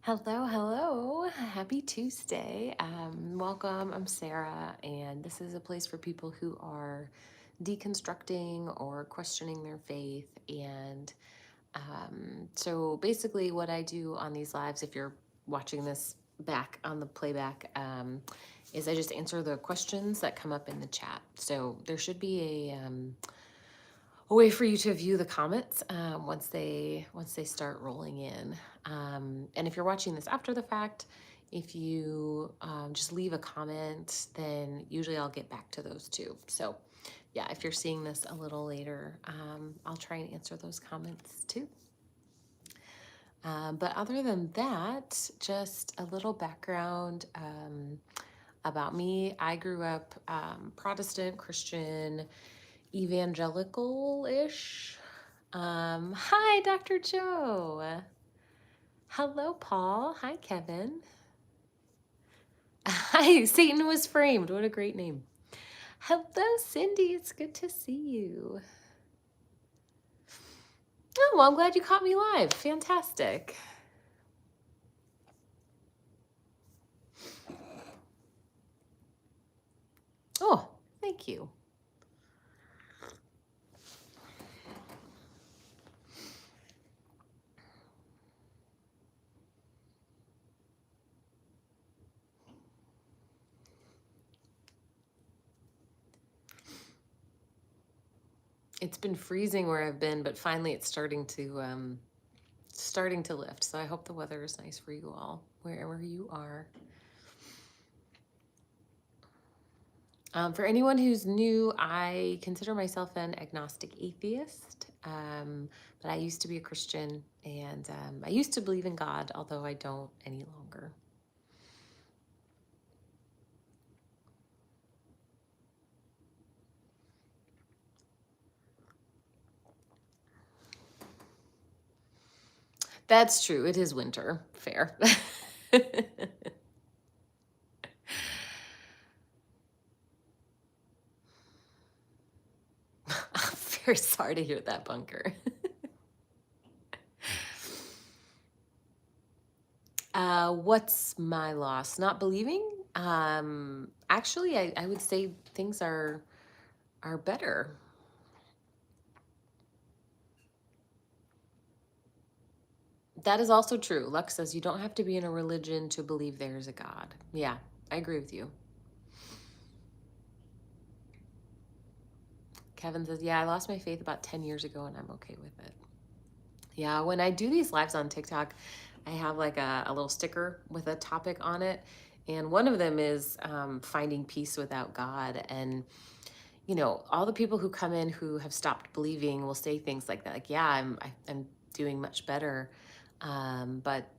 Hello, hello. Happy Tuesday. Welcome. I'm Sarah, and this is a place for people who are deconstructing or questioning their faith. And so basically, what I do on these lives, if you're watching this back on the playback, is I just answer the questions that come up in the chat. So there should be a way for you to view the comments once they start rolling in. And if you're watching this after the fact, if you just leave a comment, then usually I'll get back to those too. So yeah, if you're seeing this a little later, I'll try and answer those comments too. But other than that, just a little background about me. I grew up Protestant, Christian, evangelical-ish. Hi, Dr. Joe. Hello, Paul. Hi, Kevin. Hi, Satan was framed. What a great name. Hello, Cindy. It's good to see you. Oh, well, I'm glad you caught me live. Fantastic. Oh, thank you. It's been freezing where I've been, but finally it's starting to lift. So I hope the weather is nice for you all, wherever you are. For anyone who's new, I consider myself an agnostic atheist, but I used to be a Christian, and I used to believe in God, although I don't any longer. That's true. It is winter. Fair. I'm very sorry to hear that, Bunker. What's my loss? Not believing? Actually, I would say things are better. That is also true. Lux says you don't have to be in a religion to believe there's a God. Yeah, I agree with you. Kevin says, yeah, I lost my faith about 10 years ago and I'm okay with it. Yeah, when I do these lives on TikTok, I have like a little sticker with a topic on it. And one of them is finding peace without God. And, you know, all the people who come in who have stopped believing will say things like that. Like, yeah, I'm doing much better. But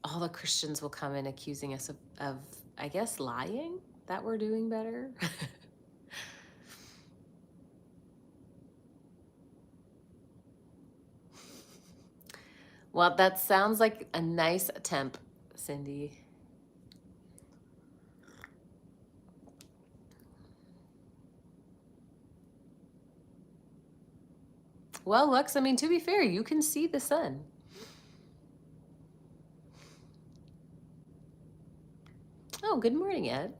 all the Christians will come in accusing us of I guess, lying that we're doing better. Well, that sounds like a nice attempt, Cindy. Well, Lux, I mean, to be fair, you can see the sun. Oh, good morning, Ed.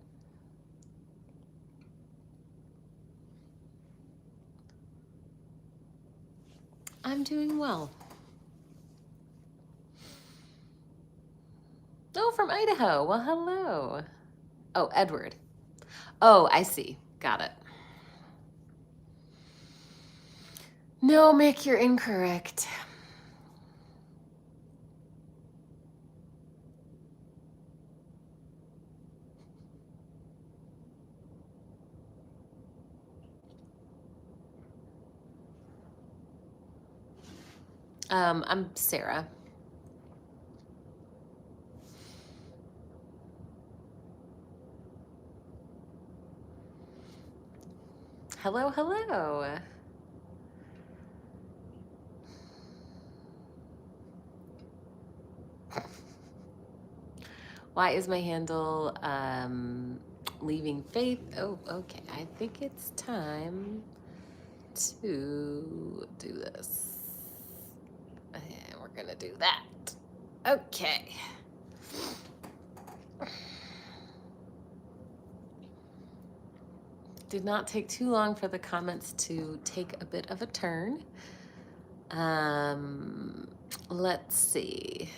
I'm doing well. Oh, from Idaho. Well, hello. Oh, Edward. Oh, I see. Got it. No, Mick, you're incorrect. I'm Sarah. Hello, hello. Why is my handle leaving faith? Oh, okay. I think it's time to do this. And we're gonna do that. Okay. Did not take too long for the comments to take a bit of a turn. Let's see.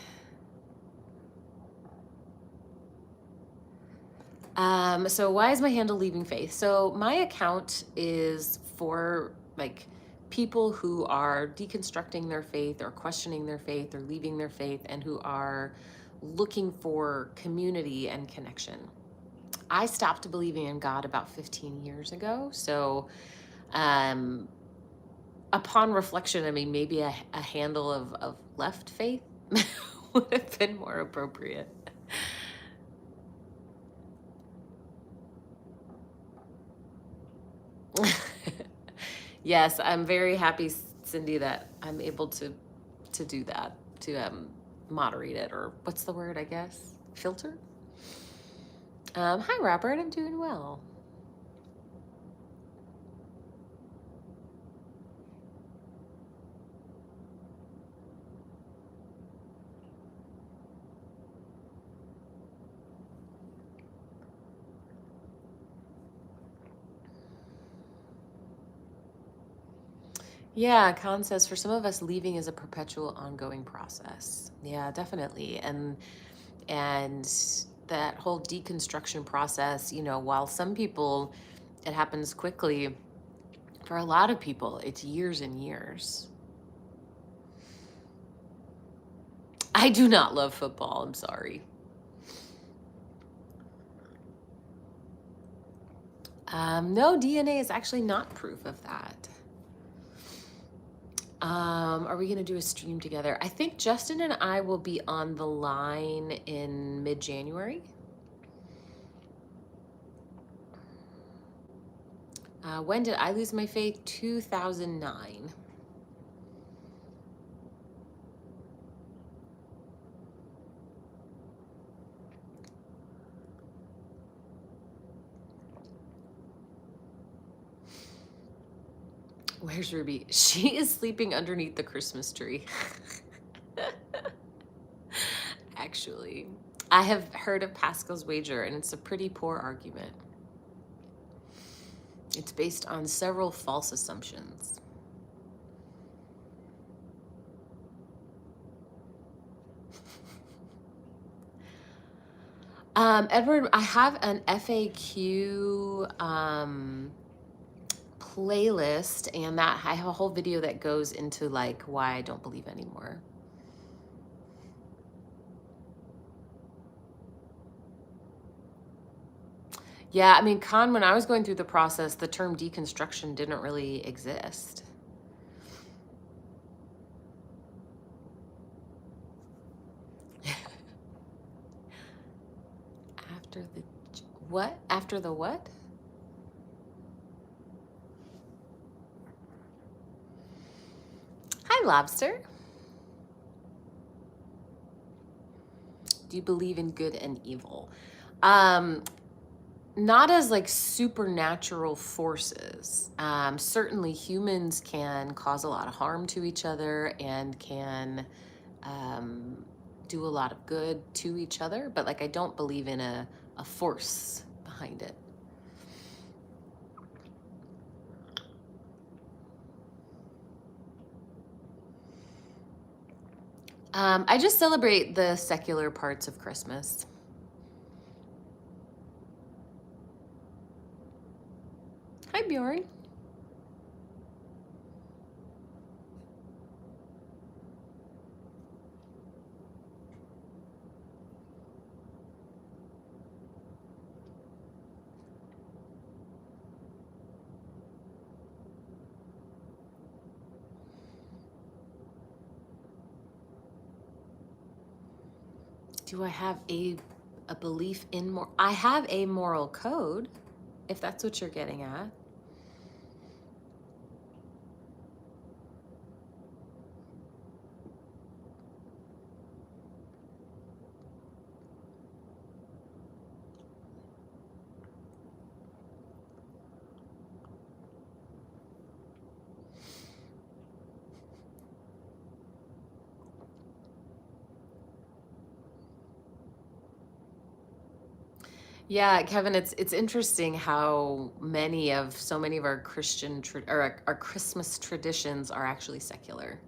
So why is my handle Leaving Faith? So my account is for like people who are deconstructing their faith or questioning their faith or leaving their faith and who are looking for community and connection. I stopped believing in God about 15 years ago. So um, upon reflection, I mean, maybe a handle of left faith would have been more appropriate. Yes, I'm very happy, Cindy, that I'm able to do that, to moderate it, or what's the word, I guess? Filter? Hi, Robert. I'm doing well. Yeah, Khan says for some of us, leaving is a perpetual, ongoing process. Yeah, definitely, and that whole deconstruction process. While some people it happens quickly, for a lot of people it's years and years. I do not love football. I'm sorry. No, DNA is actually not proof of that. Are we going to do a stream together? I think Justin and I will be on the line in mid-January. When did I lose my faith? 2009. Where's Ruby? She is sleeping underneath the Christmas tree. Actually, I have heard of Pascal's wager, and it's a pretty poor argument. It's based on several false assumptions. Edward, I have an FAQ playlist, and that I have a whole video that goes into like why I don't believe anymore. Yeah, I mean, Khan, when I was going through the process, the term deconstruction didn't really exist. After the what? After the what? Hi, Lobster. Do you believe in good and evil? Not as like supernatural forces. Certainly humans can cause a lot of harm to each other and can do a lot of good to each other, but like I don't believe in a force behind it. I just celebrate the secular parts of Christmas. Hi, Bjorn. Do I have a belief in more? I have a moral code, if that's what you're getting at. Yeah, Kevin, it's interesting how so many of our or our Christmas traditions are actually secular.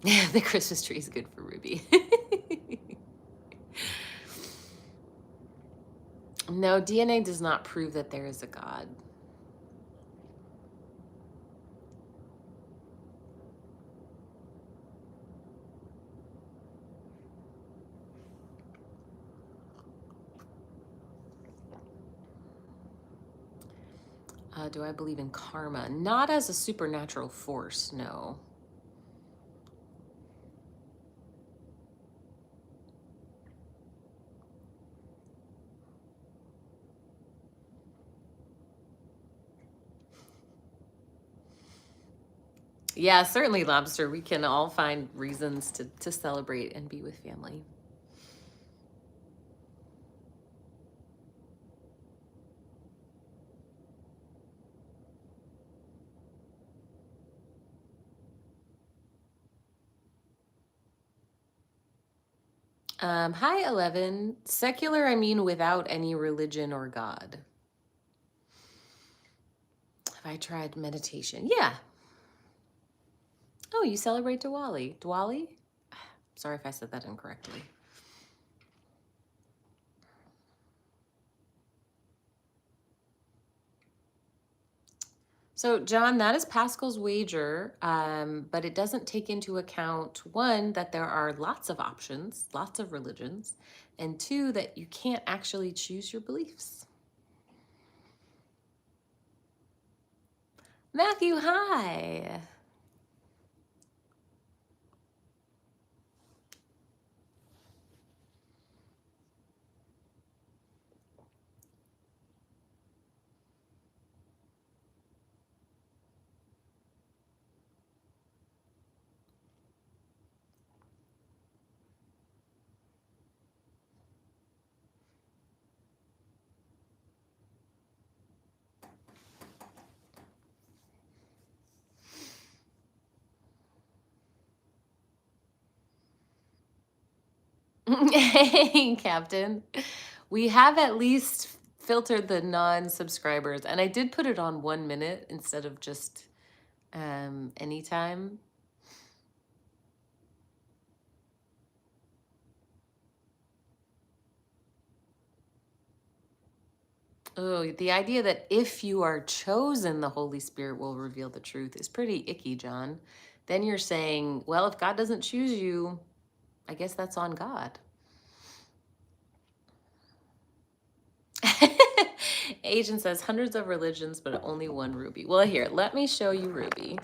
The Christmas tree is good for Ruby. No, DNA does not prove that there is a God. Do I believe in karma? Not as a supernatural force, no. Yeah, certainly, Lobster. We can all find reasons to celebrate and be with family. Hi, 11. Secular, I mean without any religion or God. Have I tried meditation? Yeah. Oh, you celebrate Diwali. Diwali? Sorry if I said that incorrectly. So, John, that is Pascal's wager, but it doesn't take into account one, that there are lots of options, lots of religions, and two, that you can't actually choose your beliefs. Matthew, hi. Hey, Captain. We have at least filtered the non-subscribers, and I did put it on 1 minute instead of just anytime. Oh, the idea that if you are chosen, the Holy Spirit will reveal the truth is pretty icky, John. Then you're saying, well, if God doesn't choose you, I guess that's on God. Agent says hundreds of religions, but only one Ruby. Well, here, let me show you Ruby.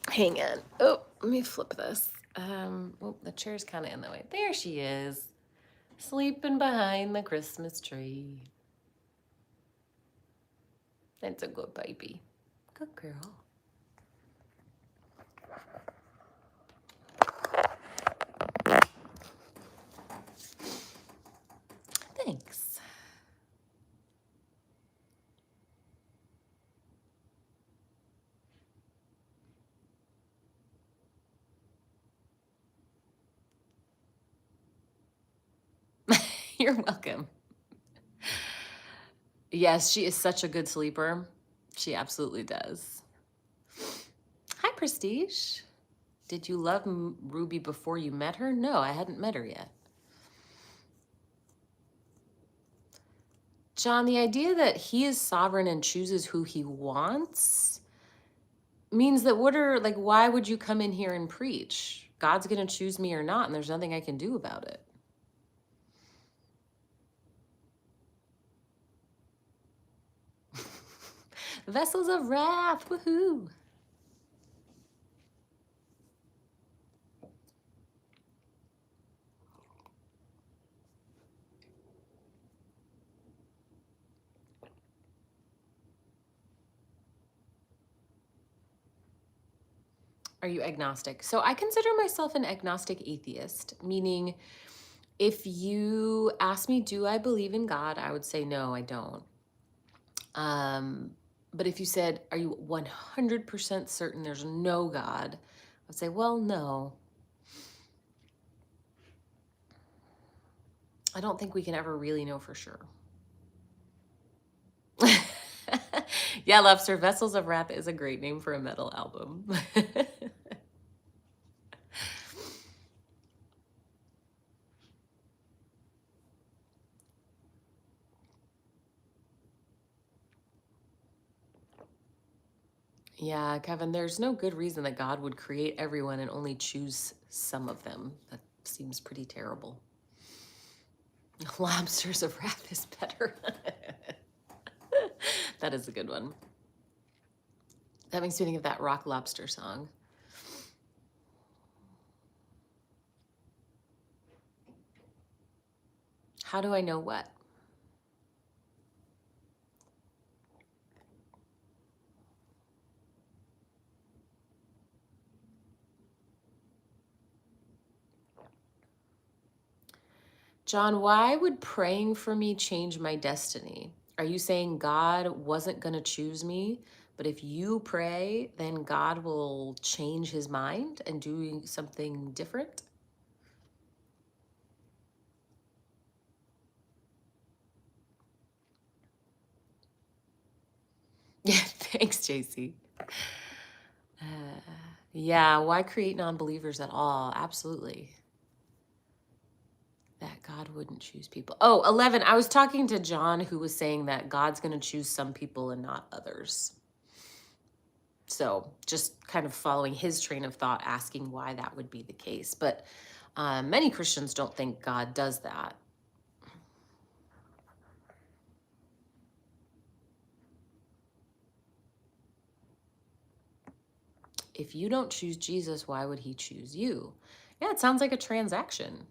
Hang on. Oh, let me flip this. Oh, the chair's kind of in the way. There she is, sleeping behind the Christmas tree. That's a good baby. Good girl. Thanks. You're welcome. Yes, she is such a good sleeper. She absolutely does. Hi, Prestige. Did you love Ruby before you met her? No, I hadn't met her yet. John, the idea that he is sovereign and chooses who he wants means that why would you come in here and preach? God's going to choose me or not, and there's nothing I can do about it. Vessels of wrath, woohoo. Are you agnostic? So I consider myself an agnostic atheist, meaning if you ask me, do I believe in God? I would say, no, I don't. But if you said, are you 100% certain there's no God? I I'd say, well, no. I don't think we can ever really know for sure. Yeah, Lobster, Vessels of Wrath is a great name for a metal album. Yeah, Kevin, there's no good reason that God would create everyone and only choose some of them. That seems pretty terrible. Lobsters of Wrath is better. That is a good one. That makes me think of that Rock Lobster song. How do I know what? John, why would praying for me change my destiny? Are you saying God wasn't going to choose me, but if you pray, then God will change his mind and do something different? Yeah, thanks, JC. Uh, yeah, why create non-believers at all? Absolutely. That God wouldn't choose people. Oh, 11. I was talking to John, who was saying that God's going to choose some people and not others. So just kind of following his train of thought, asking why that would be the case. But many Christians don't think God does that. If you don't choose Jesus, why would he choose you? Yeah, it sounds like a transaction,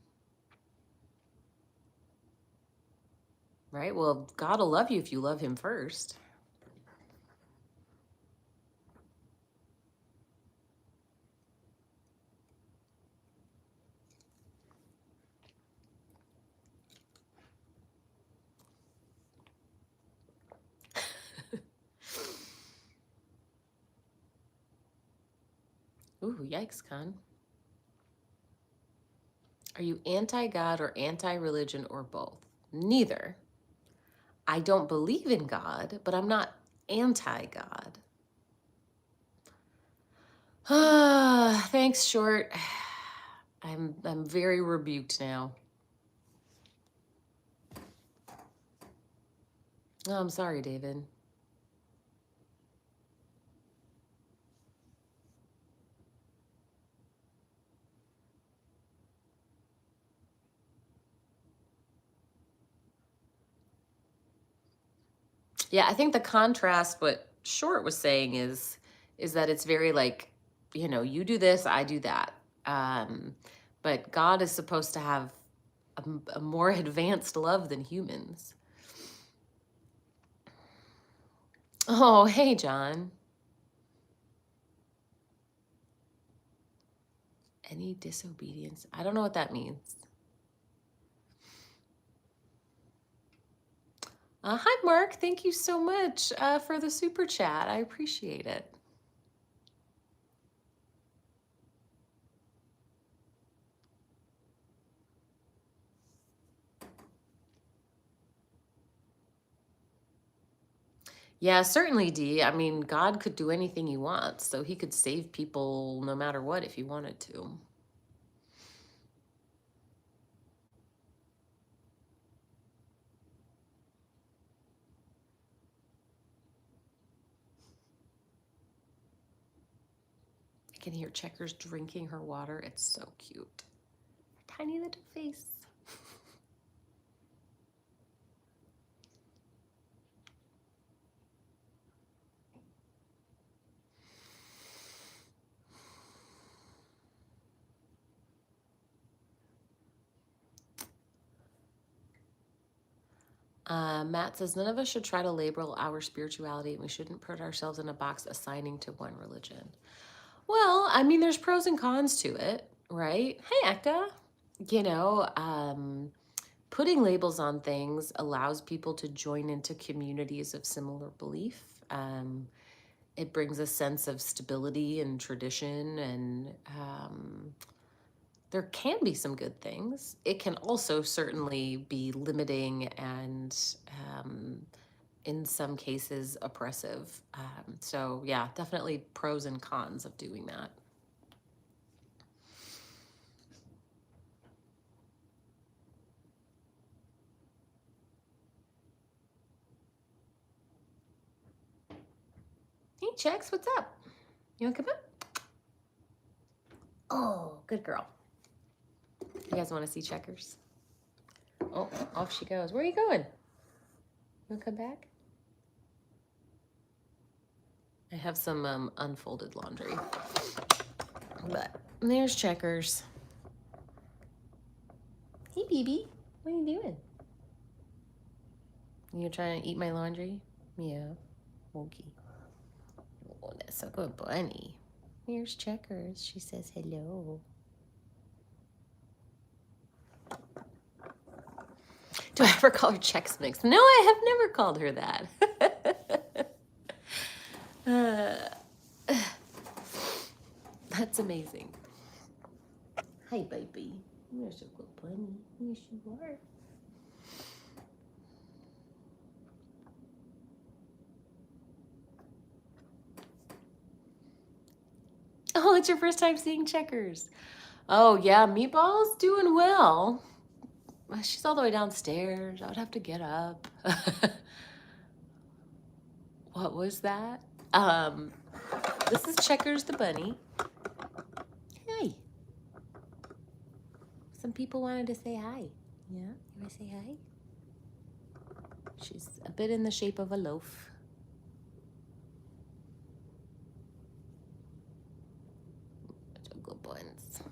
right? Well, God will love you if you love him first. Ooh, yikes, Con. Are you anti-God or anti-religion or both? Neither. I don't believe in God, but I'm not anti-God. Thanks, Short. I'm very rebuked now. Oh, I'm sorry, David. Yeah, I think the contrast, what Short was saying is that it's very like, you do this, I do that. But God is supposed to have a more advanced love than humans. Oh, hey, John. Any disobedience? I don't know what that means. Hi, Mark. Thank you so much for the super chat. I appreciate it. Yeah, certainly, Dee. I mean, God could do anything he wants, so he could save people no matter what if he wanted to. I can hear Checkers drinking her water. It's so cute. Tiny little face. Matt says, none of us should try to label our spirituality, and we shouldn't put ourselves in a box assigning to one religion. Well, I mean, there's pros and cons to it, right? Hey, Eka. You know, putting labels on things allows people to join into communities of similar belief. it brings a sense of stability and tradition, and there can be some good things. It can also certainly be limiting and in some cases oppressive. So yeah, definitely pros and cons of doing that. Hey, Chex, what's up? You want to come up? Oh, good girl. You guys want to see Checkers? Oh, off she goes. Where are you going? You want to come back? I have some unfolded laundry. But there's Checkers. Hey, BB. What are you doing? You're trying to eat my laundry? Yeah. Okay. Oh, that's a good bunny. Here's Checkers. She says hello. Do I ever call her Chex Mix? No, I have never called her that. That's amazing. Hi, baby. You're so good bunny. Yes, you are. Oh, it's your first time seeing Checkers. Oh, yeah, Meatball's doing well. She's all the way downstairs. I would have to get up. What was that? This is Checkers the bunny. Hi. Some people wanted to say hi. Yeah, you want to say hi? She's a bit in the shape of a loaf. Good ones.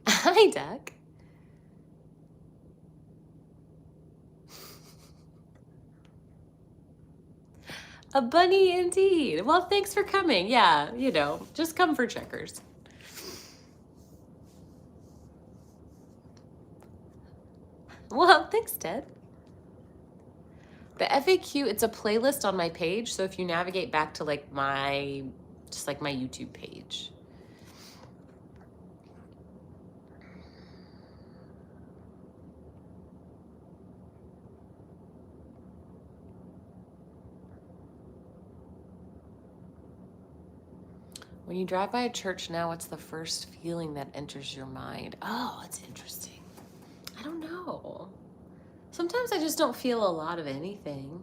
Hi, Duck. A bunny indeed. Well, thanks for coming. Yeah, just come for Checkers. Well, thanks, Ted. The FAQ, it's a playlist on my page. So if you navigate back to my YouTube page. When you drive by a church now, what's the first feeling that enters your mind? Oh, that's interesting. I don't know. Sometimes I just don't feel a lot of anything.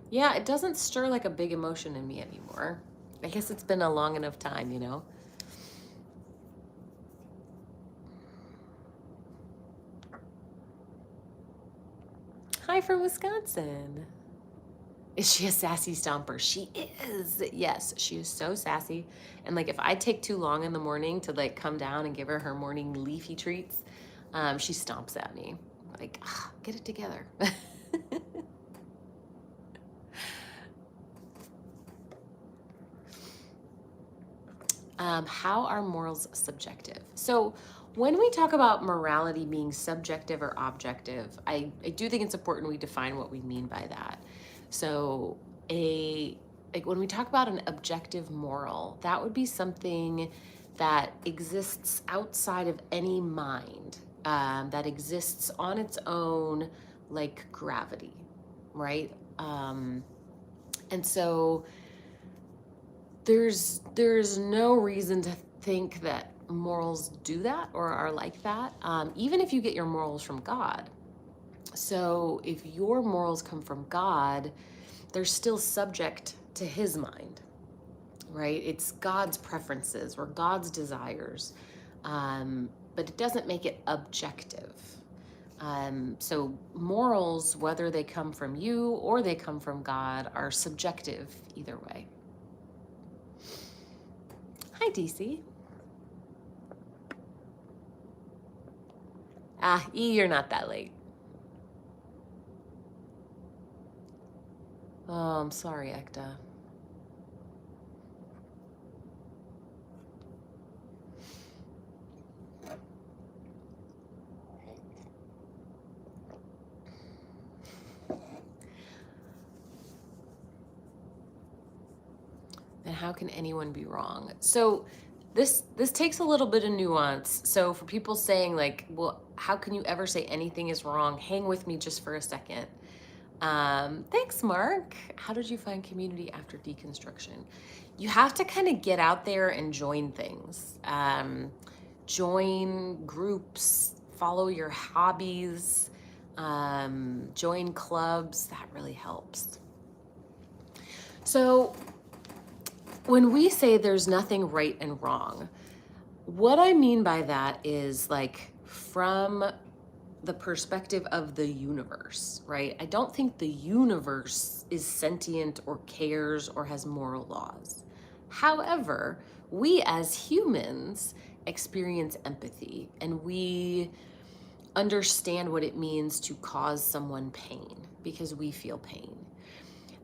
Yeah, it doesn't stir like a big emotion in me anymore. I guess it's been a long enough time, Hi from Wisconsin. Is she a sassy stomper? She is. Yes, she is so sassy. And if I take too long in the morning to come down and give her morning leafy treats, she stomps at me. Get it together. How are morals subjective? So when we talk about morality being subjective or objective, I do think it's important we define what we mean by that. So when we talk about an objective moral, that would be something that exists outside of any mind, that exists on its own, like gravity, right? And so there's no reason to think that morals do that or are like that, even if you get your morals from God. So if your morals come from God, they're still subject to his mind, right? It's God's preferences or God's desires, but it doesn't make it objective. So morals, whether they come from you or they come from God, are subjective either way. Hi, DC. You're not that late. Oh, I'm sorry, Ekta. how can anyone be wrong? So this takes a little bit of nuance. So for people saying like, well, how can you ever say anything is wrong? Hang with me just for a second. Thanks, Mark. How did you find community after deconstruction? You have to kind of get out there and join things. Join groups, follow your hobbies, join clubs. That really helps. So when we say there's nothing right and wrong, what I mean by that is like from the perspective of the universe, right? I don't think the universe is sentient or cares or has moral laws. However, we as humans experience empathy and we understand what it means to cause someone pain because we feel pain.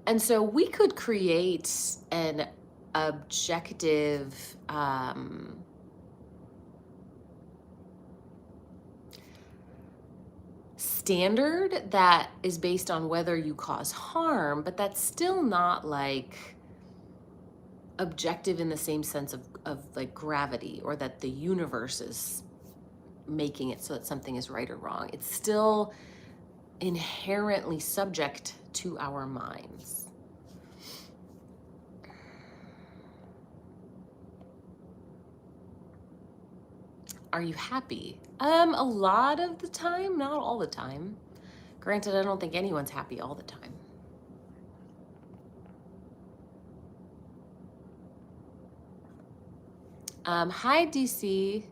And so we could create an objective standard that is based on whether you cause harm, but that's still not like objective in the same sense of like gravity, or that the universe is making it so that something is right or wrong. It's still inherently subject to our minds. Are you happy? A lot of the time, not all the time. Granted, I don't think anyone's happy all the time. Hi, DC.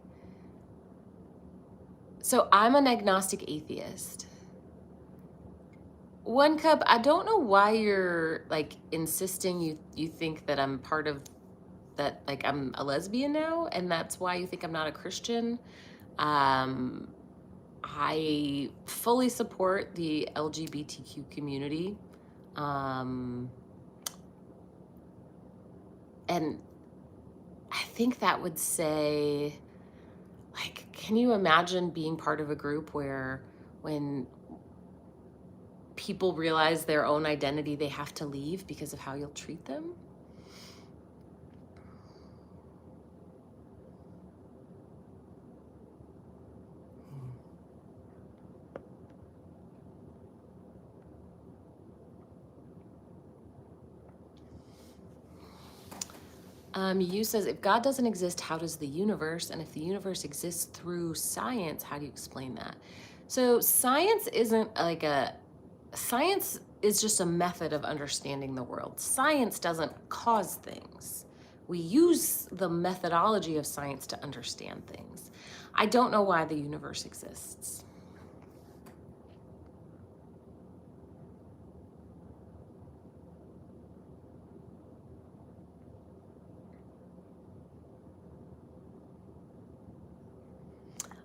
So I'm an agnostic atheist. One Cup, I don't know why you're like insisting you think that I'm part of that, like I'm a lesbian now, and that's why you think I'm not a Christian. I fully support the LGBTQ community. And I think that would say, like, can you imagine being part of a group where when people realize their own identity, they have to leave because of how you'll treat them? You says, if God doesn't exist, how does the universe? And if the universe exists through science, how do you explain that? So science isn't like science is just a method of understanding the world. Science doesn't cause things. We use the methodology of science to understand things. I don't know why the universe exists.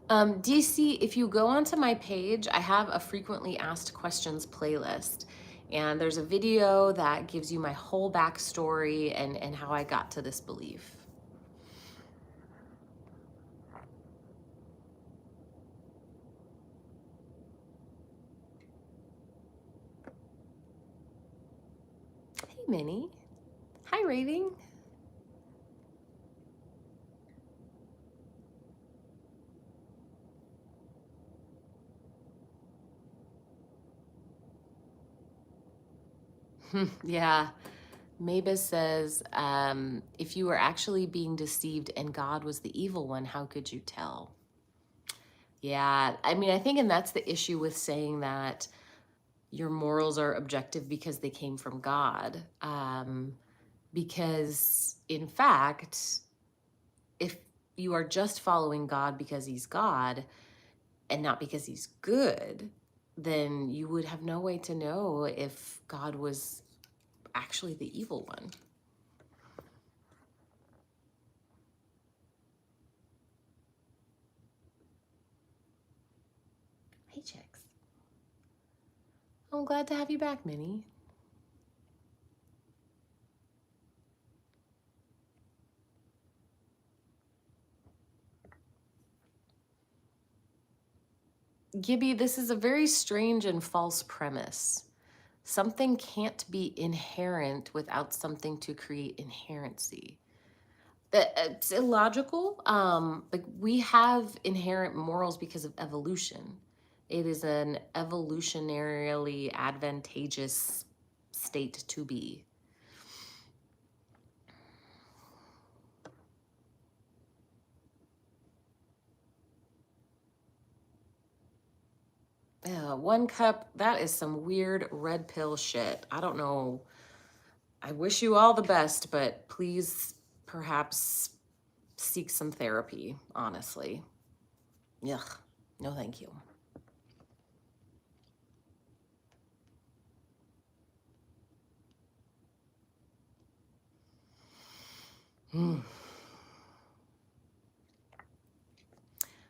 DC, if you go onto my page, I have a frequently asked questions playlist. And there's a video that gives you my whole backstory and how I got to this belief. Hey, Minnie. Hi, Raving. Yeah. Mavis says, if you were actually being deceived and God was the evil one, how could you tell? Yeah, I mean, I think, and that's the issue with saying that your morals are objective because they came from God. Because in fact, if you are just following God because he's God and not because he's good, then you would have no way to know if God was actually the evil one. Hey, chicks. I'm glad to have you back, Minnie. Gibby, this is a very strange and false premise. something can't be inherent without something to create inherency. It's illogical. Like we have inherent morals because of evolution. It is an evolutionarily advantageous state to be. One cup, that is some weird red pill shit. I don't know. I wish you all the best, but please perhaps seek some therapy, honestly. Yuck. No, thank you. Hmm.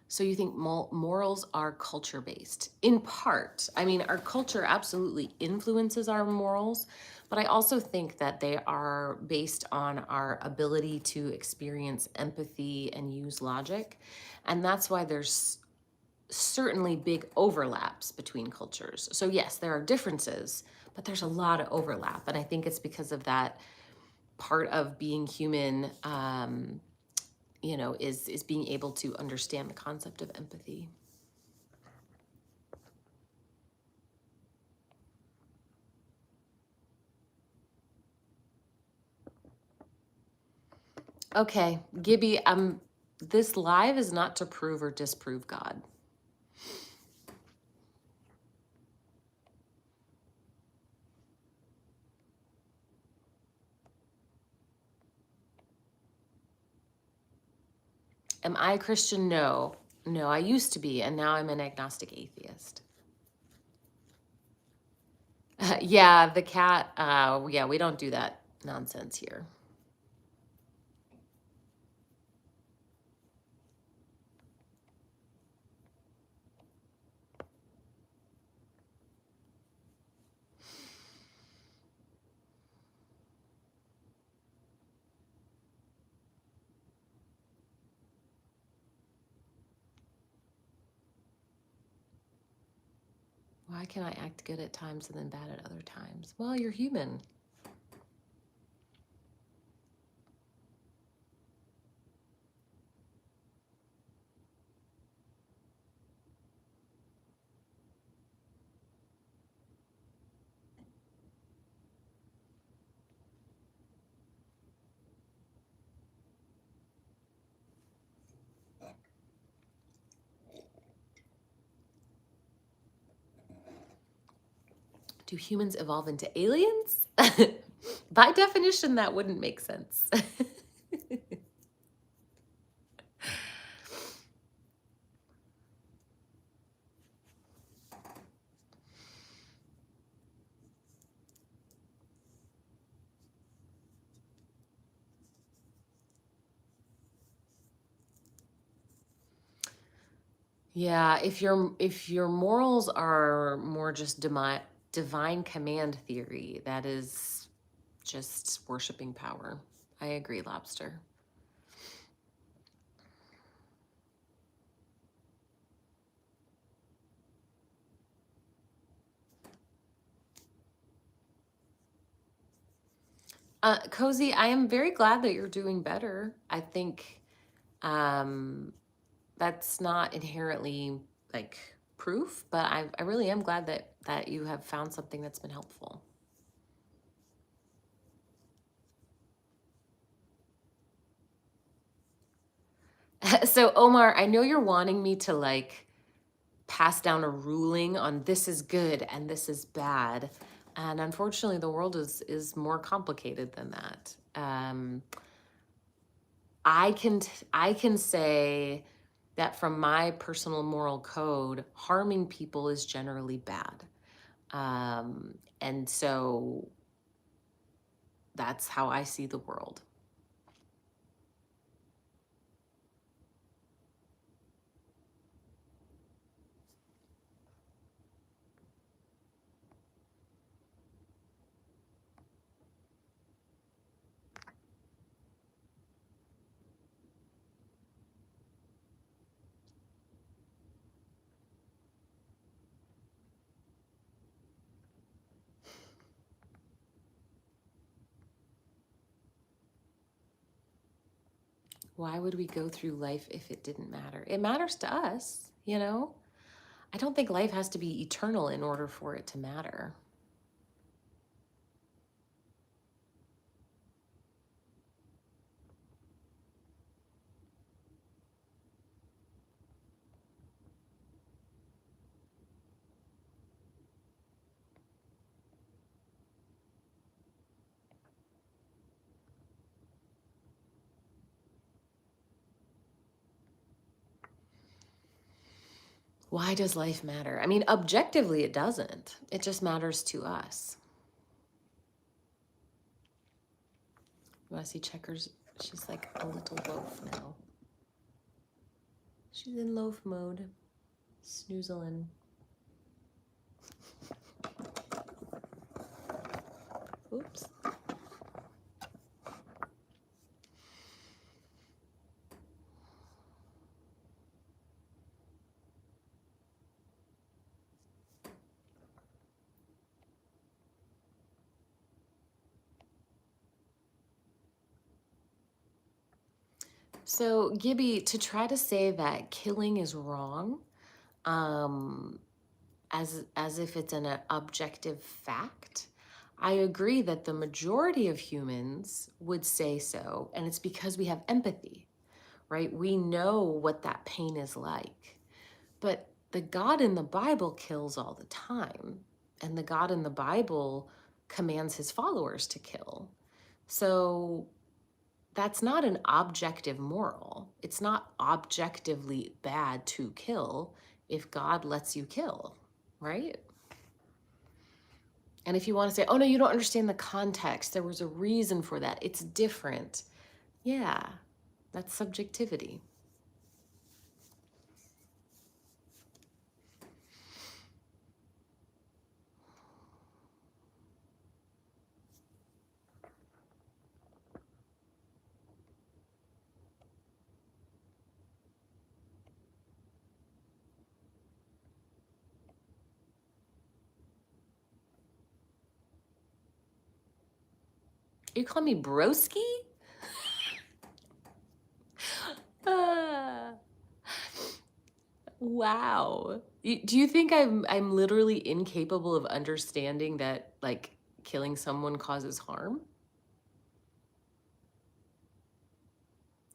So you think morals are culture based? In part. I mean, our culture absolutely influences our morals, but I also think that they are based on our ability to experience empathy and use logic. And that's why there's certainly big overlaps between cultures. So yes, there are differences, but there's a lot of overlap. And I think it's because of that part of being human, is being able to understand the concept of empathy. Okay, Gibby, this live is not to prove or disprove God. Am I a Christian? No. No, I used to be, and now I'm an agnostic atheist. Yeah, the cat, yeah, we don't do that nonsense here. Why can I act good at times and then bad at other times? Well, you're human. Do humans evolve into aliens? By definition, that wouldn't make sense. Yeah, if your morals are more just divine command theory, that is just worshiping power. I agree, Lobster. Cozy, I am very glad that you're doing better. I think um, that's not inherently like proof, but I really am glad that you have found something that's been helpful. So Omar, I know you're wanting me to like pass down a ruling on this is good and this is bad. And unfortunately, the world is more complicated than that. I can say that from my personal moral code, harming people is generally bad. And so that's how I see the world. Why would we go through life if it didn't matter? It matters to us, you know? I don't think life has to be eternal in order for it to matter. Why does life matter? I mean, objectively, it doesn't. It just matters to us. You want to see Checkers? She's like a little loaf now. She's in loaf mode, snoozling. Oops. So, Gibby, to try to say that killing is wrong, um, as if it's an objective fact, I agree that the majority of humans would say so, and it's because we have empathy, right? We know what that pain is like. But the God in the Bible kills all the time, and the God in the Bible commands his followers to kill. So that's not an objective moral. It's not objectively bad to kill if God lets you kill, right? And if you want to say, oh no, you don't understand the context, there was a reason for that, it's different. Yeah, that's subjectivity. You call me broski? Ah, wow. Do you think I'm literally incapable of understanding that like killing someone causes harm?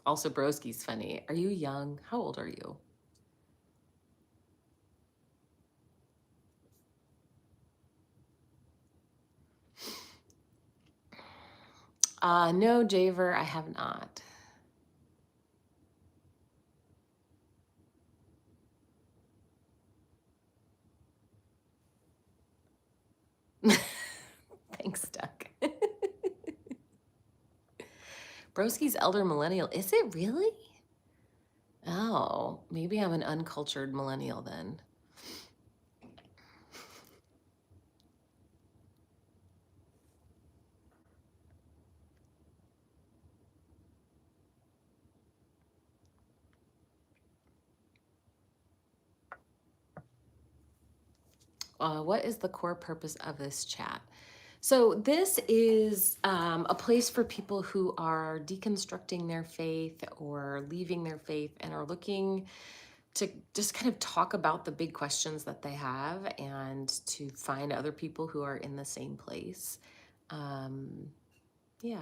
Also, broski's funny. Are you young? How old are you? No, Javer, I have not. Thanks, Duck. Broski's elder millennial. Is it really? Oh, maybe I'm an uncultured millennial then. What is the core purpose of this chat? So, this is a place for people who are deconstructing their faith or leaving their faith and are looking to just kind of talk about the big questions that they have and to find other people who are in the same place. Yeah,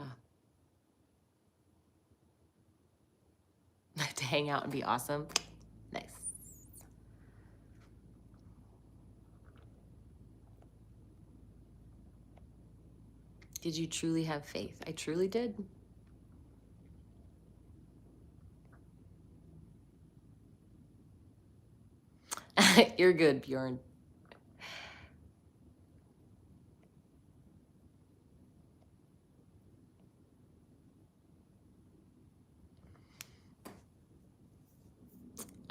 to hang out and be awesome. Nice. Did you truly have faith? I truly did. You're good, Bjorn.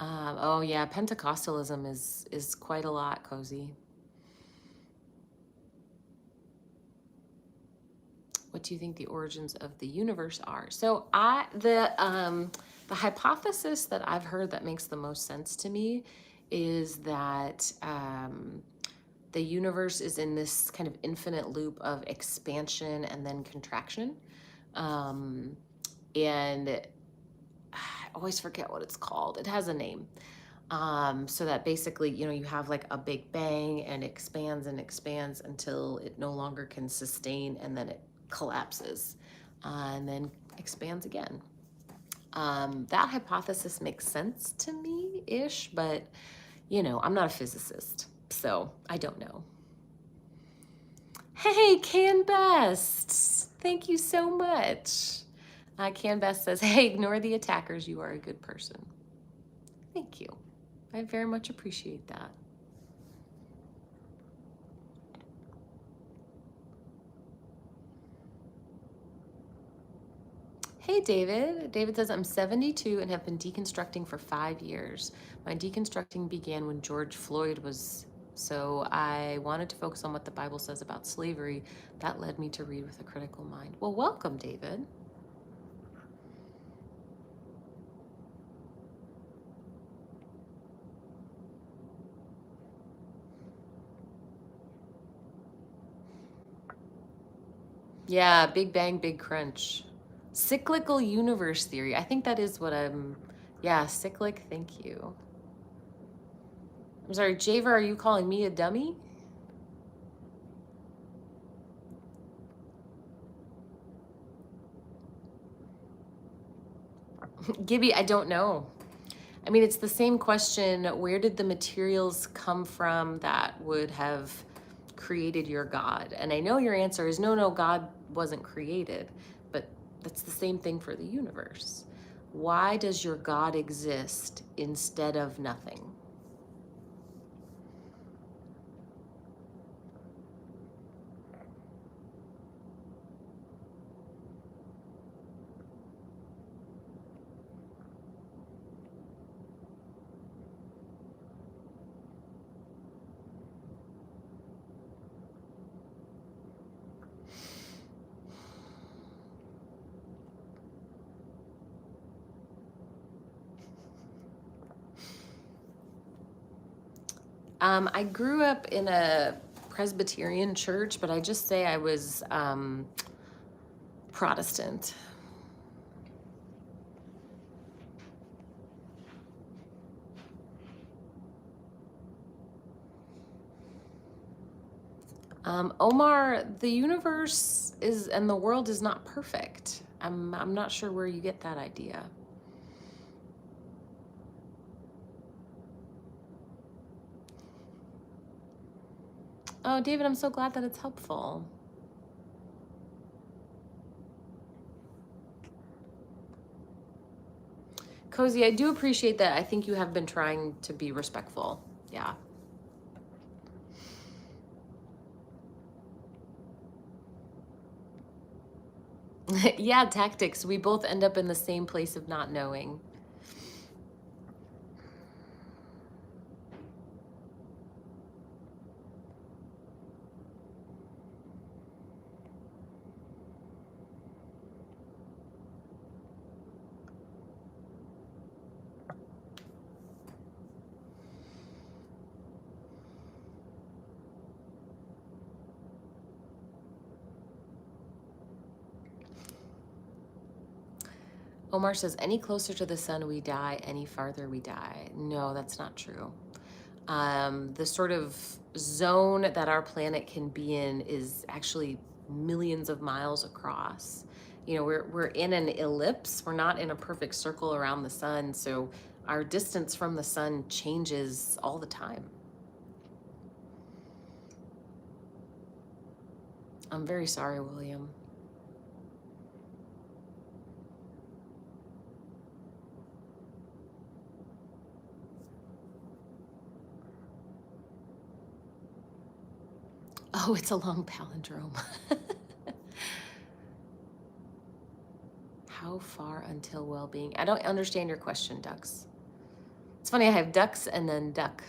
Oh yeah, Pentecostalism is quite a lot, Cozy. What do you think the origins of the universe are? So the hypothesis that I've heard that makes the most sense to me is that the universe is in this kind of infinite loop of expansion and then contraction. And always forget what it's called. It has a name. So that basically, you have like a big bang and it expands until it no longer can sustain, and then it collapses, and then expands again. That hypothesis makes sense to me ish, but I'm not a physicist, so I don't know. Hey, Can Best, thank you so much. Can Best says, hey, ignore the attackers. You are a good person. Thank you. I very much appreciate that. Hey, David. David says, I'm 72 and have been deconstructing for 5 years. My deconstructing began when George Floyd was, so I wanted to focus on what the Bible says about slavery. That led me to read with a critical mind. Well, welcome, David. Yeah, Big Bang, Big Crunch. Cyclical universe theory. I think that is what yeah, cyclic, thank you. I'm sorry, Javer, are you calling me a dummy? Gibby, I don't know. I mean, it's the same question. Where did the materials come from that would have created your God? And I know your answer is no, God wasn't created, but that's the same thing for the universe. Why does your God exist instead of nothing? I grew up in a Presbyterian church, but I just say I was Protestant. Omar, the universe is and the world is not perfect. I'm not sure where you get that idea. Oh, David, I'm so glad that it's helpful. Cozy, I do appreciate that. I think you have been trying to be respectful. Yeah. Yeah, tactics. We both end up in the same place of not knowing. Omar says, any closer to the sun we die, any farther we die. No, that's not true. The sort of zone that our planet can be in is actually millions of miles across. We're in an ellipse. We're not in a perfect circle around the sun. So our distance from the sun changes all the time. I'm very sorry, William. Oh, it's a long palindrome. How far until well-being? I don't understand your question, ducks. It's funny, I have ducks and then duck.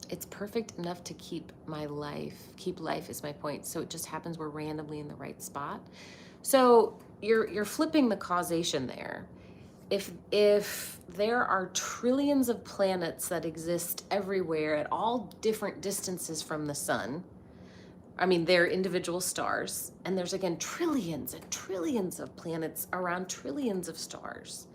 It's perfect enough to keep life is my point. So it just happens we're randomly in the right spot. So you're flipping the causation there. If there are trillions of planets that exist everywhere at all different distances from the sun, I mean, they're individual stars, and there's again trillions and trillions of planets around trillions of stars.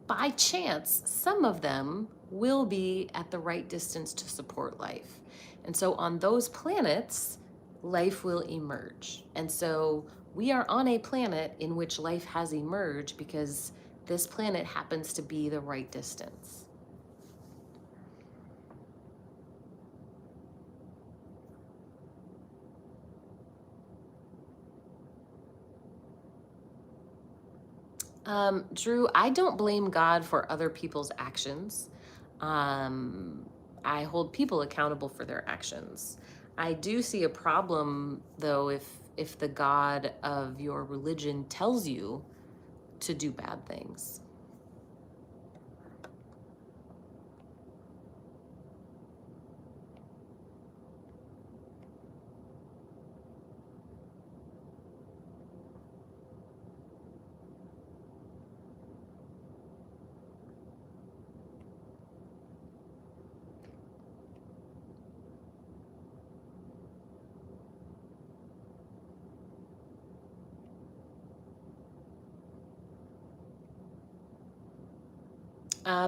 By chance, some of them will be at the right distance to support life. And so on those planets, life will emerge. And so we are on a planet in which life has emerged because this planet happens to be the right distance. Drew, I don't blame God for other people's actions. Um, I hold people accountable for their actions. I do see a problem, though, if the God of your religion tells you to do bad things.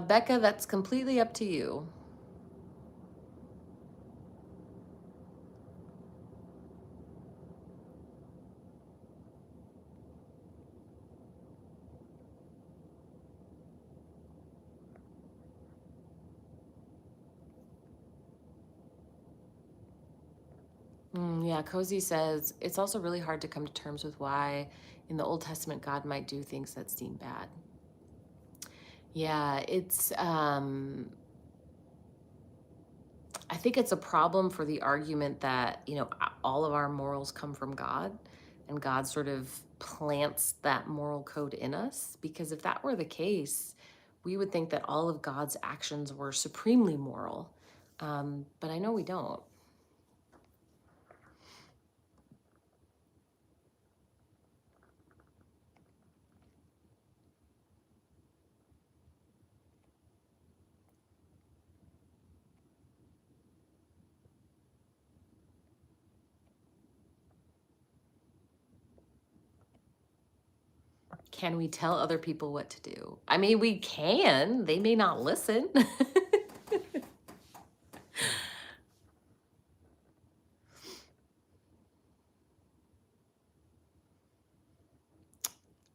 Becca, that's completely up to you. Yeah, Cozy says it's also really hard to come to terms with why in the Old Testament God might do things that seem bad. Yeah, I think it's a problem for the argument that, all of our morals come from God and God sort of plants that moral code in us. Because if that were the case, we would think that all of God's actions were supremely moral. But I know we don't. Can we tell other people what to do? I mean, we can. They may not listen.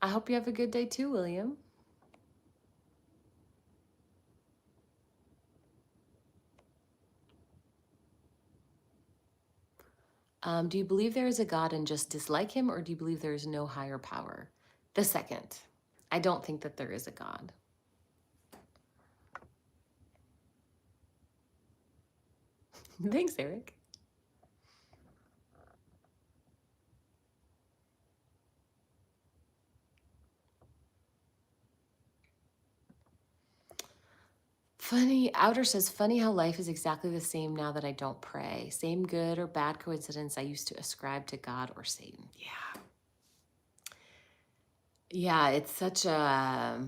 I hope you have a good day too, William. Do you believe there is a God and just dislike him, or do you believe there is no higher power? The second. I don't think that there is a God. Thanks, Eric. Funny, Outer says, funny how life is exactly the same now that I don't pray. Same good or bad coincidence I used to ascribe to God or Satan. Yeah. Yeah, it's such a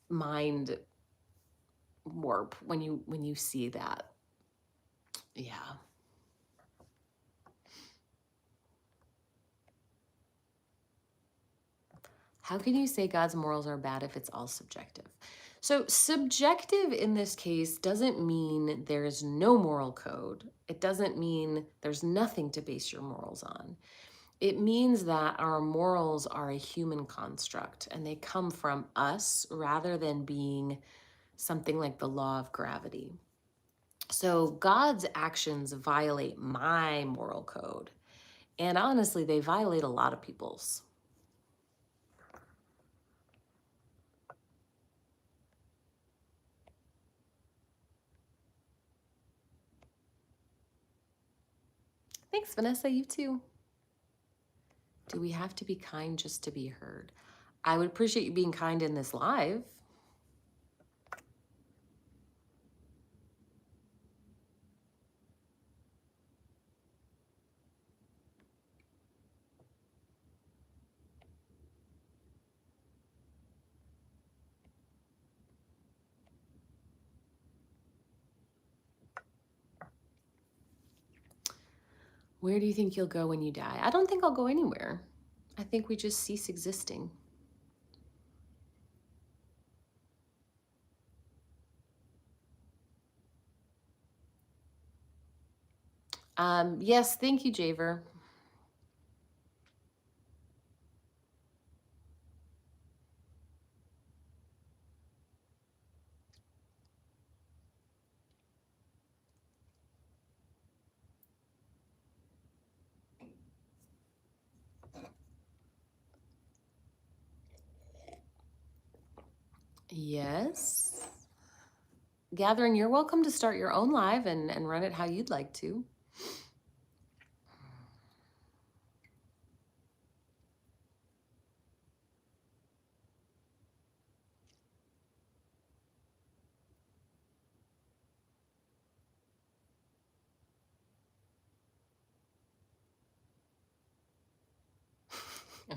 mind warp when you see that. Yeah. How can you say God's morals are bad if it's all subjective? So, subjective in this case doesn't mean there's no moral code. It doesn't mean there's nothing to base your morals on. It means that our morals are a human construct and they come from us rather than being something like the law of gravity. So, God's actions violate my moral code. And honestly, they violate a lot of people's. Thanks, Vanessa. You too. Do we have to be kind just to be heard? I would appreciate you being kind in this live. Where do you think you'll go when you die? I don't think I'll go anywhere. I think we just cease existing. Yes, thank you, Javer. Yes. Gathering, you're welcome to start your own live and run it how you'd like to.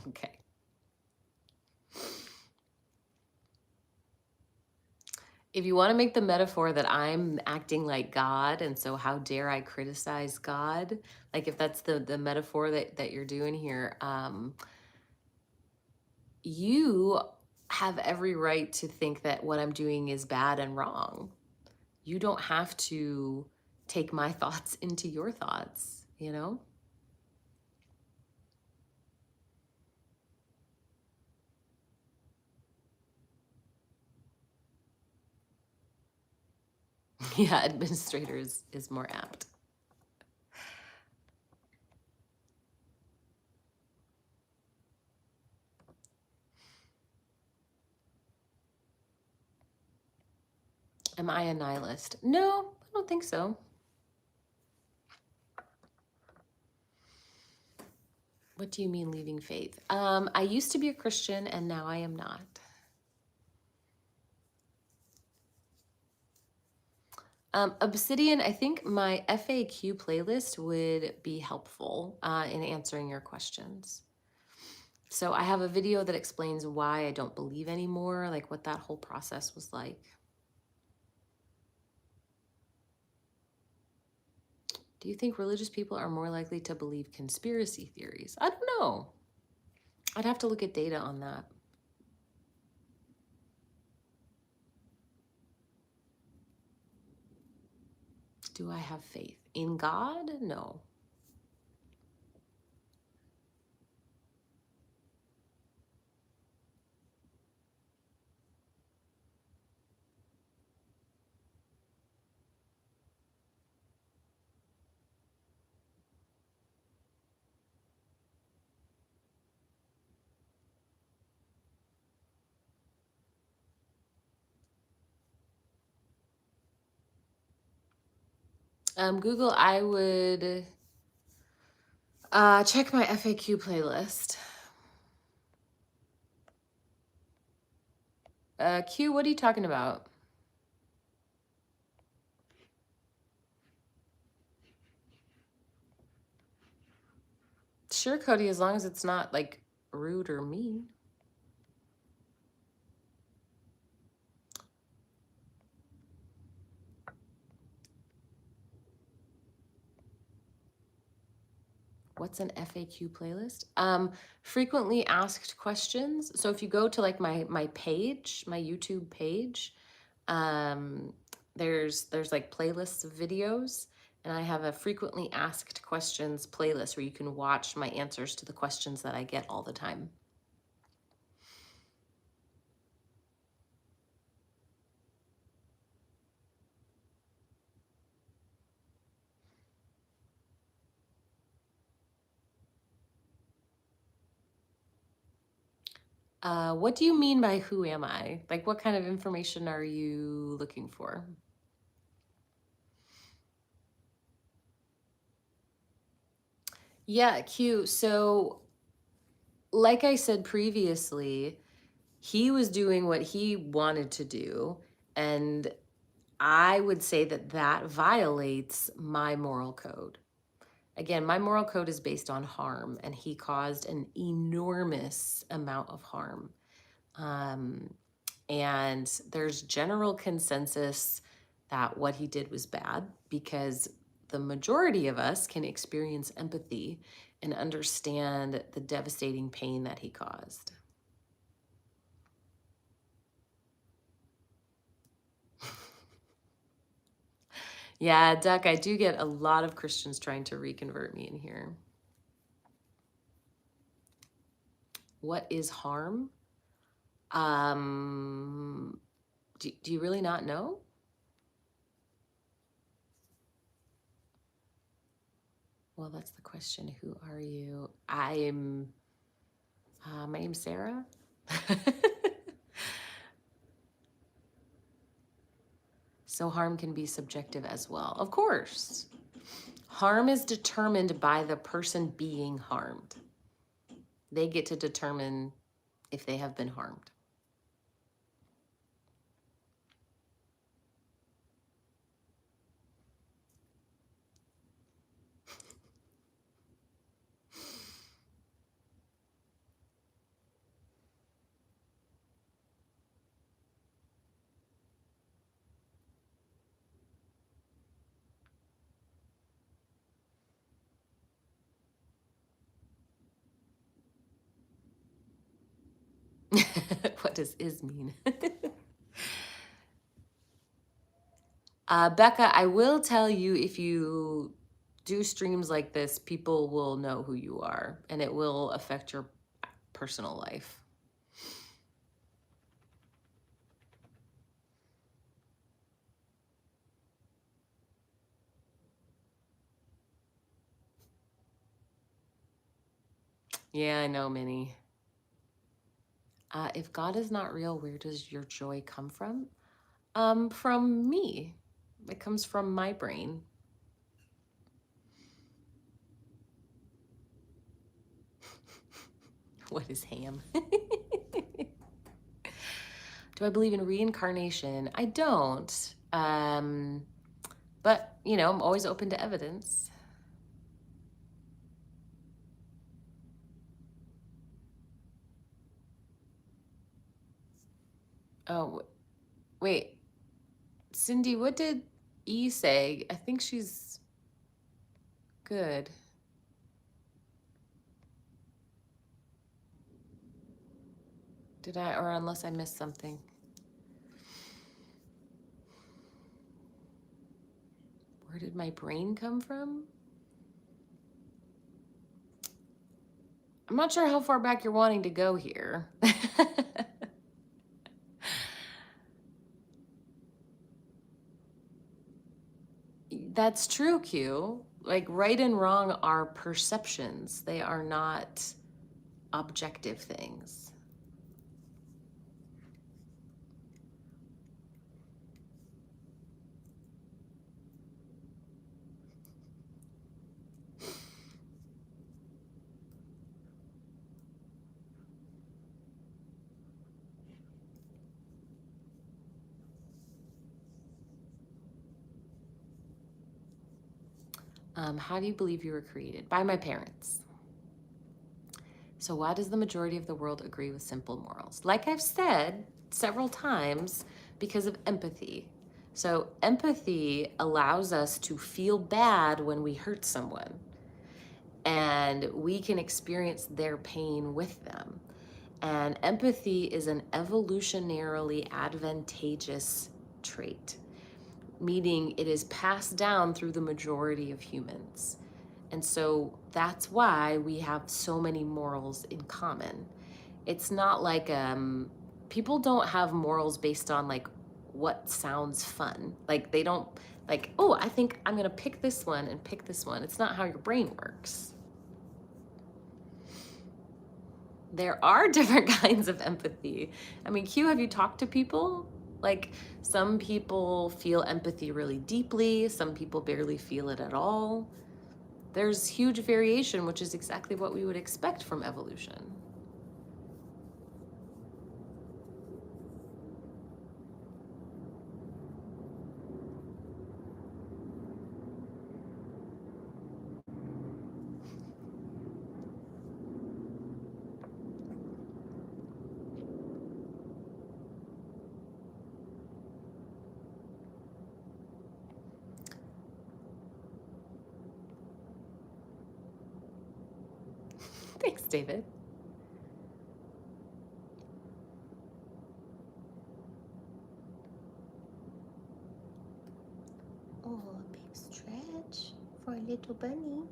Okay. If you want to make the metaphor that I'm acting like God, and so how dare I criticize God? Like if that's the metaphor that you're doing here, you have every right to think that what I'm doing is bad and wrong. You don't have to take my thoughts into your thoughts, you know? Yeah, administrator is more apt. Am I a nihilist? No, I don't think so. What do you mean leaving faith? I used to be a Christian and now I am not. Obsidian, I think my FAQ playlist would be helpful in answering your questions. So I have a video that explains why I don't believe anymore, like what that whole process was like. Do you think religious people are more likely to believe conspiracy theories? I don't know. I'd have to look at data on that. Do I have faith in God? No. Google, I would check my FAQ playlist. Q, what are you talking about? Sure, Cody, as long as it's not like rude or mean. What's an FAQ playlist? Frequently asked questions. So if you go to like my page, my YouTube page, um, there's like playlists of videos, and I have a frequently asked questions playlist where you can watch my answers to the questions that I get all the time. What do you mean by who am I? Like, what kind of information are you looking for? Yeah, Q. So, like I said previously, he was doing what he wanted to do. And I would say that that violates my moral code. Again, my moral code is based on harm, and he caused an enormous amount of harm. And there's general consensus that what he did was bad because the majority of us can experience empathy and understand the devastating pain that he caused. Yeah, Duck, I do get a lot of Christians trying to reconvert me in here. What is harm? Do you really not know? Well, that's the question. Who are you? My name's Sarah. So harm can be subjective as well. Of course. Harm is determined by the person being harmed. They get to determine if they have been harmed. What does is mean? Becca, I will tell you, if you do streams like this, people will know who you are, and it will affect your personal life. Yeah, I know, Minnie. If God is not real, where does your joy come from? From me. It comes from my brain. What is ham? Do I believe in reincarnation? I don't. But, I'm always open to evidence. Oh, wait. Cindy, what did E say? I think she's good. Did I, or unless I missed something? Where did my brain come from? I'm not sure how far back you're wanting to go here. That's true, Q. Like, right and wrong are perceptions. They are not objective things. How do you believe you were created? By my parents. So why does the majority of the world agree with simple morals? Like I've said several times, because of empathy. So empathy allows us to feel bad when we hurt someone, and we can experience their pain with them. And empathy is an evolutionarily advantageous trait, meaning it is passed down through the majority of humans. And so that's why we have so many morals in common. It's not like people don't have morals based on like what sounds fun. Like they don't like, oh, I think I'm gonna pick this one and pick this one. It's not how your brain works. There are different kinds of empathy. I mean, Q, have you talked to people? Like, some people feel empathy really deeply, some people barely feel it at all. There's huge variation, which is exactly what we would expect from evolution. Thanks, David. Oh, a big stretch for a little bunny.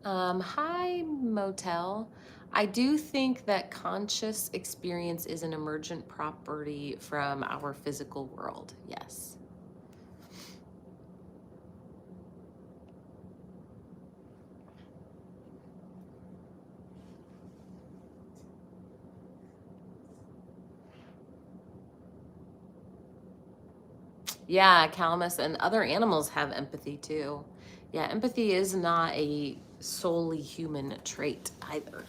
Hi, Motel. I do think that conscious experience is an emergent property from our physical world. Yes. Yeah, calamus and other animals have empathy too. Yeah, empathy is not a solely human trait either.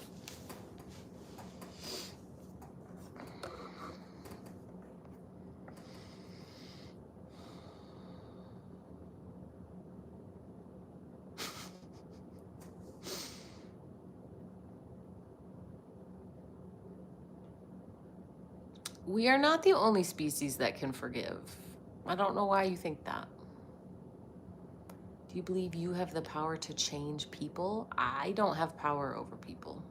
We are not the only species that can forgive. I don't know why you think that. Do you believe you have the power to change people? I don't have power over people.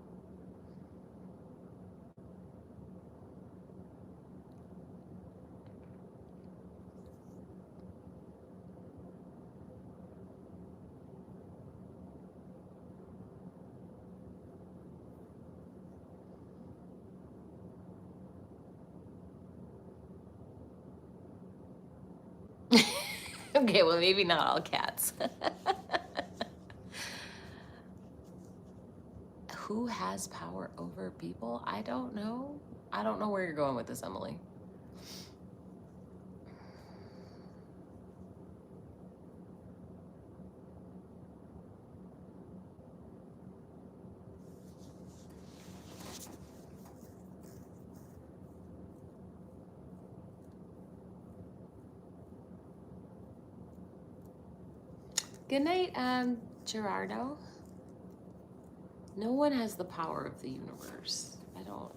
Okay, well, maybe not all cats. Who has power over people? I don't know. I don't know where you're going with this, Emily. Good night, Gerardo. No one has the power of the universe. I don't.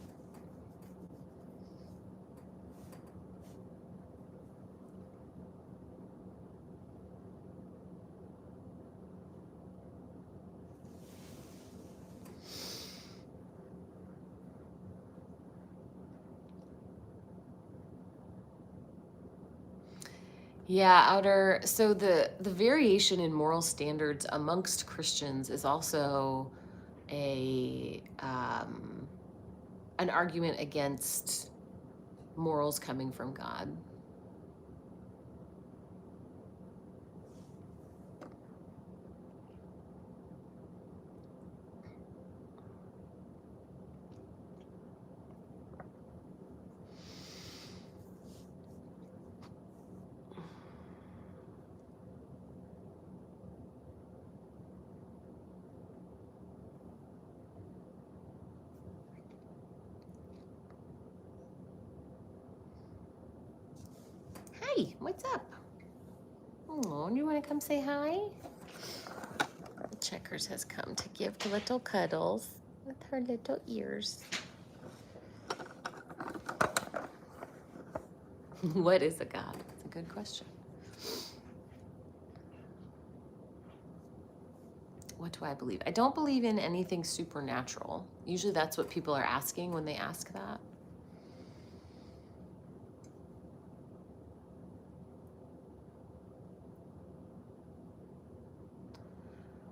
Yeah, outer. So the variation in moral standards amongst Christians is also a an argument against morals coming from God. Hi, what's up? Oh, you want to come say hi? Checkers has come to give little cuddles with her little ears. What is a God? That's a good question. What do I believe? I don't believe in anything supernatural. Usually that's what people are asking when they ask that.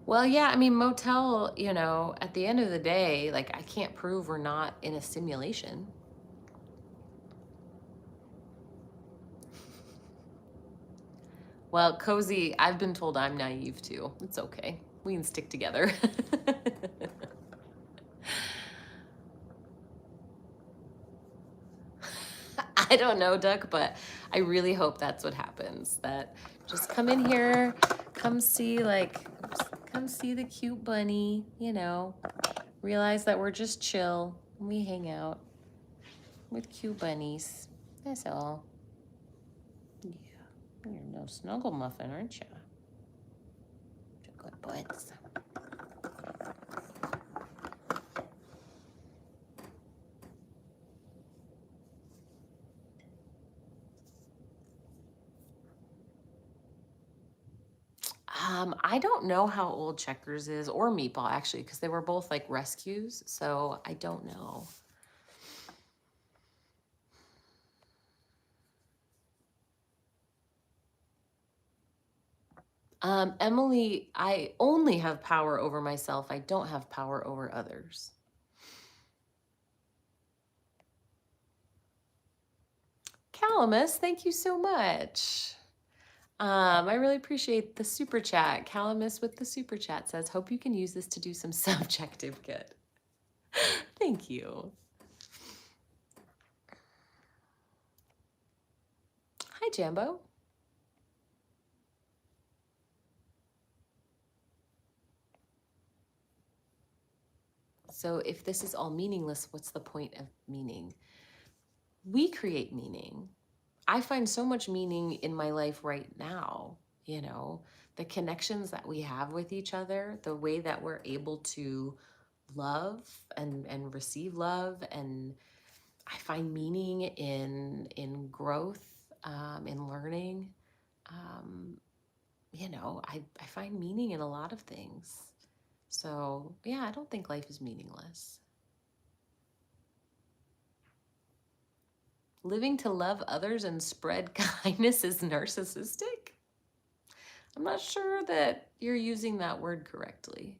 Well, yeah, I mean, Motel, at the end of the day, like, I can't prove we're not in a simulation. Well, Cozy, I've been told I'm naive too. It's okay. We can stick together. I don't know, Duck, but I really hope that's what happens. That just come in here, come see the cute bunny, realize that we're just chill and we hang out with cute bunnies. That's all. Yeah. You're no snuggle muffin, aren't you? Good boys. I don't know how old Checkers is or Meatball actually, because they were both like rescues. So I don't know. Emily, I only have power over myself. I don't have power over others. Calamus, thank you so much. I really appreciate the super chat. Calamus with the super chat says, hope you can use this to do some subjective good. Thank you. Hi, Jambo. So if this is all meaningless, what's the point of meaning? We create meaning. I find so much meaning in my life right now, you know, the connections that we have with each other, the way that we're able to love and receive love. And I find meaning in growth, in learning. Um, I find meaning in a lot of things. So yeah, I don't think life is meaningless. Living to love others and spread kindness is narcissistic? I'm not sure that you're using that word correctly.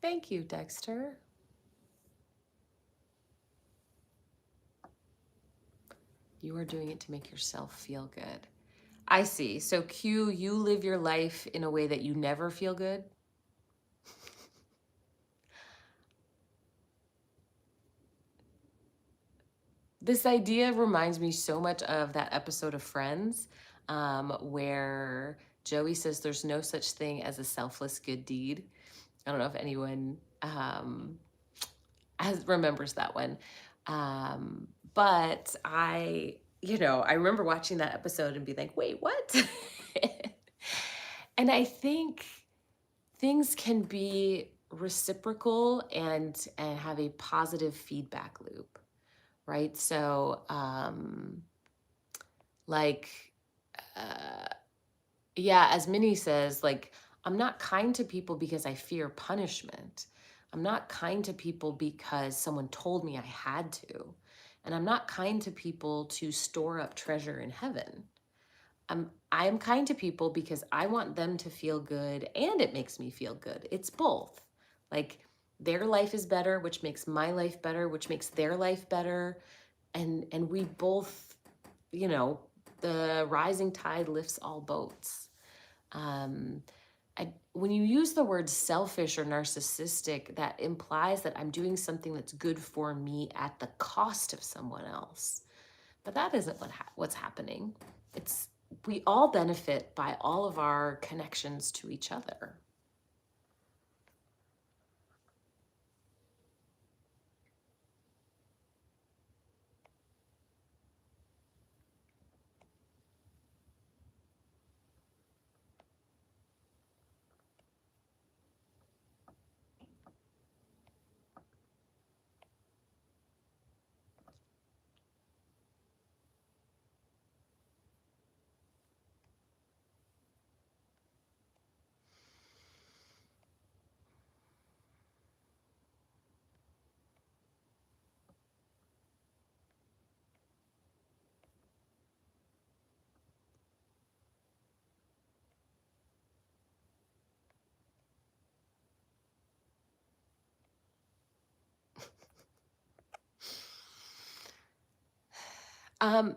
Thank you, Dexter. You are doing it to make yourself feel good. I see. So, Q, you live your life in a way that you never feel good? This idea reminds me so much of that episode of Friends, where Joey says there's no such thing as a selfless good deed. I don't know if anyone remembers that one. Um, but I remember watching that episode and be like, wait, what? And I think things can be reciprocal and have a positive feedback loop, right? So, like, uh, yeah, as Minnie says, like, I'm not kind to people because I fear punishment. I'm not kind to people because someone told me I had to. And I'm not kind to people to store up treasure in heaven. I am kind to people because I want them to feel good and it makes me feel good. It's both. Like their life is better, which makes my life better, which makes their life better. And we both, you know, the rising tide lifts all boats. Um, when you use the word selfish or narcissistic, that implies that I'm doing something that's good for me at the cost of someone else. But that isn't what's happening. It's we all benefit by all of our connections to each other.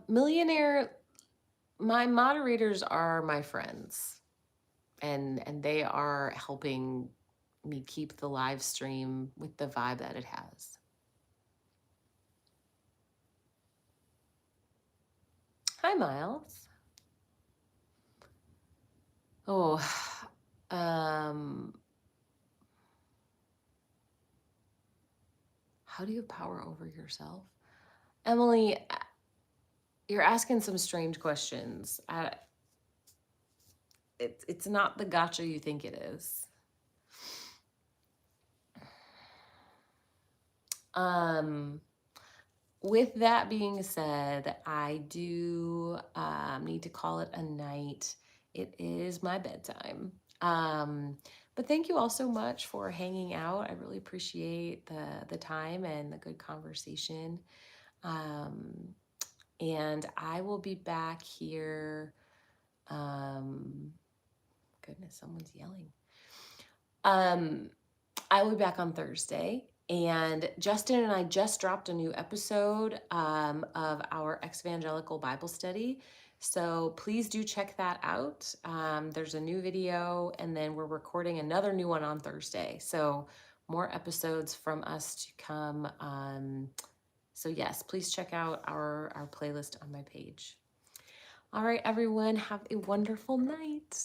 Millionaire, my moderators are my friends, and they are helping me keep the live stream with the vibe that it has. Hi, Miles. Oh, um, how do you have power over yourself? Emily, you're asking some strange questions. It's not the gotcha you think it is. Um, with that being said, I do need to call it a night. It is my bedtime. But thank you all so much for hanging out. I really appreciate the time and the good conversation. Um, and I will be back here. Um, Goodness, someone's yelling. Um, I will be back on Thursday. And Justin and I just dropped a new episode of our Evangelical Bible Study. So please do check that out. There's a new video, and then we're recording another new one on Thursday. So more episodes from us to come. So yes, please check out our playlist on my page. All right, everyone, have a wonderful night.